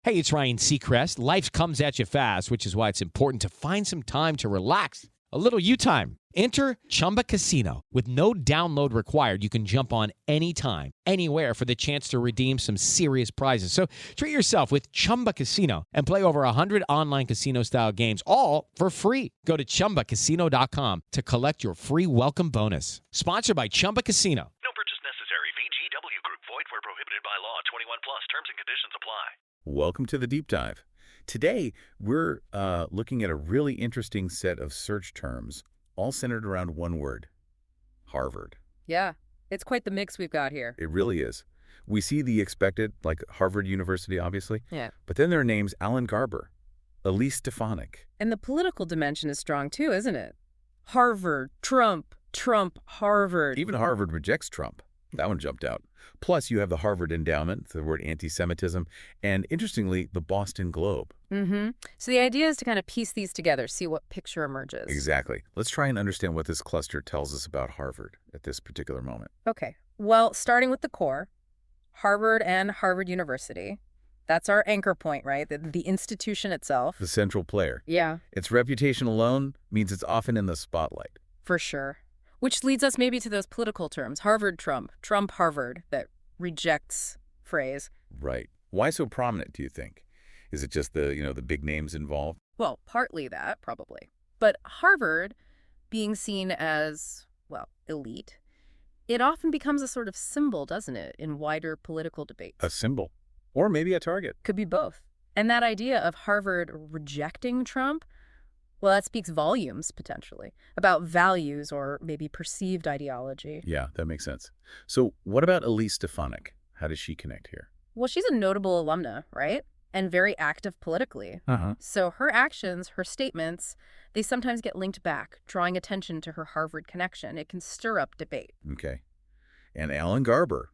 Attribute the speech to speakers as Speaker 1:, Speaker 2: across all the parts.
Speaker 1: Hey, it's Ryan Seacrest. Life comes at you fast, which is why it's important to find some time to relax. A little you time. Enter Chumba Casino. With no download required, you can jump on anytime, anywhere for the chance to redeem some serious prizes. So treat yourself with Chumba Casino and play over 100 online casino-style games, all for free. Go to ChumbaCasino.com to collect your free welcome bonus. Sponsored by Chumba Casino.
Speaker 2: No purchase necessary. VGW Group. Void where prohibited by law. 21 plus. Terms and conditions apply.
Speaker 3: Welcome to the Deep Dive. Today, we're looking at a really interesting set of search terms, all centered around one word, Harvard.
Speaker 4: Yeah, it's quite the mix we've got here.
Speaker 3: It really is. We see the expected, like Harvard University, obviously.
Speaker 4: Yeah.
Speaker 3: But then there are names Alan Garber, Elise Stefanik.
Speaker 4: And the political dimension is strong too, isn't it? Harvard, Trump, Harvard.
Speaker 3: Even Harvard rejects Trump. That one jumped out. Plus, you have the Harvard Endowment, the word Antisemitism, and interestingly, the Boston Globe.
Speaker 4: Mm-hmm. So the idea is to kind of piece these together, see what picture emerges.
Speaker 3: Exactly. Let's try and understand what this cluster tells us about Harvard at this particular moment.
Speaker 4: Okay. Well, starting with the core, Harvard and Harvard University. That's our anchor point, right? The institution itself.
Speaker 3: The central player.
Speaker 4: Yeah.
Speaker 3: Its reputation alone means it's often in the spotlight.
Speaker 4: For sure. Which leads us maybe to those political terms, Harvard, Trump, Harvard, that rejects phrase.
Speaker 3: Right. Why so prominent, do you think? Is it just the big names involved?
Speaker 4: Well, partly that, probably. But Harvard, being seen as, well, elite, it often becomes a sort of symbol, doesn't it, in wider political debates?
Speaker 3: A symbol. Or maybe a target.
Speaker 4: Could be both. And that idea of Harvard rejecting Trump, well, that speaks volumes, potentially, about values or maybe perceived ideology.
Speaker 3: Yeah, that makes sense. So what about Elise Stefanik? How does she connect here?
Speaker 4: Well, she's a notable alumna, right? And very active politically. So her actions, her statements, they sometimes get linked back, drawing attention to her Harvard connection. It can stir up debate.
Speaker 3: Okay. And Alan Garber,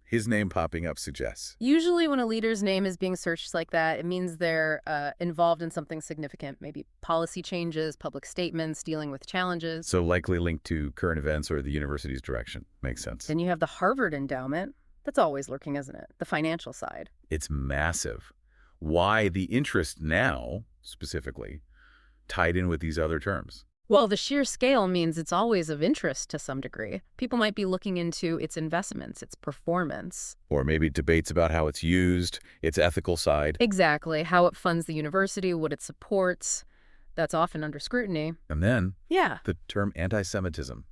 Speaker 3: his name popping up suggests.
Speaker 4: Usually when a leader's name is being searched like that, it means they're involved in something significant, maybe policy changes, public statements, dealing with challenges.
Speaker 3: So likely linked to current events or the university's direction. Makes sense.
Speaker 4: Then you have the Harvard Endowment. That's always lurking, isn't it? The financial side.
Speaker 3: It's massive. Why the interest now, specifically, tied in with these other terms?
Speaker 4: Well, the sheer scale means it's always of interest to some degree. People might be looking into its investments, its performance.
Speaker 3: Or maybe debates about how it's used, its ethical side.
Speaker 4: Exactly. How it funds the university, what it supports. That's often under scrutiny.
Speaker 3: And then
Speaker 4: Yeah.
Speaker 3: the term antisemitism.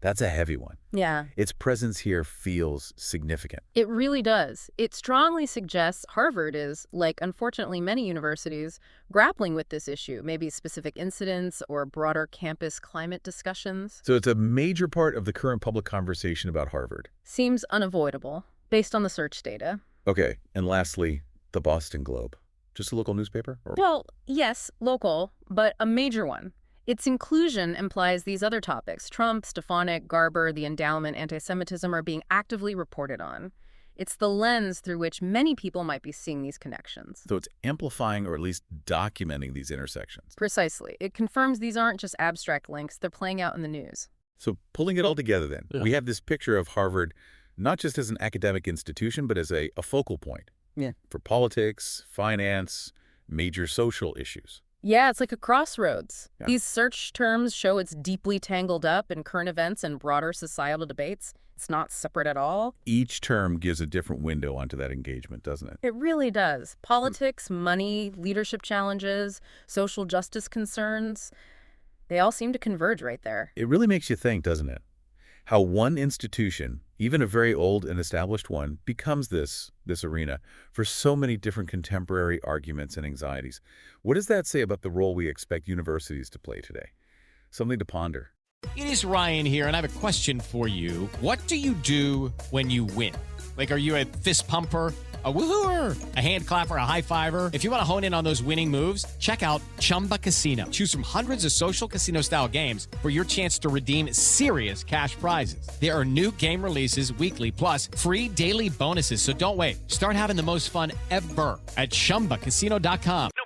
Speaker 3: That's a heavy one.
Speaker 4: Yeah.
Speaker 3: Its presence here feels significant.
Speaker 4: It really does. It strongly suggests Harvard is, like unfortunately many universities, grappling with this issue, maybe specific incidents or broader campus climate discussions.
Speaker 3: So it's a major part of the current public conversation about Harvard.
Speaker 4: Seems unavoidable, based on the search data.
Speaker 3: Okay, and lastly, the Boston Globe. Just a local newspaper? Or...
Speaker 4: Well, yes, local, but a major one. Its inclusion implies these other topics, Trump, Stefanik, Garber, the endowment, anti-Semitism, are being actively reported on. It's the lens through which many people might be seeing these connections.
Speaker 3: So it's amplifying or at least documenting these intersections.
Speaker 4: Precisely. It confirms these aren't just abstract links, they're playing out in the news.
Speaker 3: So pulling it all together then, we have this picture of Harvard not just as an academic institution, but as a focal point for politics, finance, major social issues.
Speaker 4: Yeah, it's like a crossroads.
Speaker 3: Yeah.
Speaker 4: These search terms show it's deeply tangled up in current events and broader societal debates. It's not separate at all.
Speaker 3: Each term gives a different window onto that engagement, doesn't it?
Speaker 4: It really does. Politics, money, leadership challenges, social justice concerns, they all seem to converge right there.
Speaker 3: It really makes you think, doesn't it? How one institution, even a very old and established one, becomes this arena for so many different contemporary arguments and anxieties. What does that say about the role we expect universities to play today? Something to ponder.
Speaker 1: It is Ryan here, and I have a question for you. What do you do when you win? Like, are you a fist pumper, a woohooer, a hand clapper, a high fiver? If you want to hone in on those winning moves, check out Chumba Casino. Choose from hundreds of social casino-style games for your chance to redeem serious cash prizes. There are new game releases weekly, plus free daily bonuses. So don't wait. Start having the most fun ever at ChumbaCasino.com.
Speaker 2: No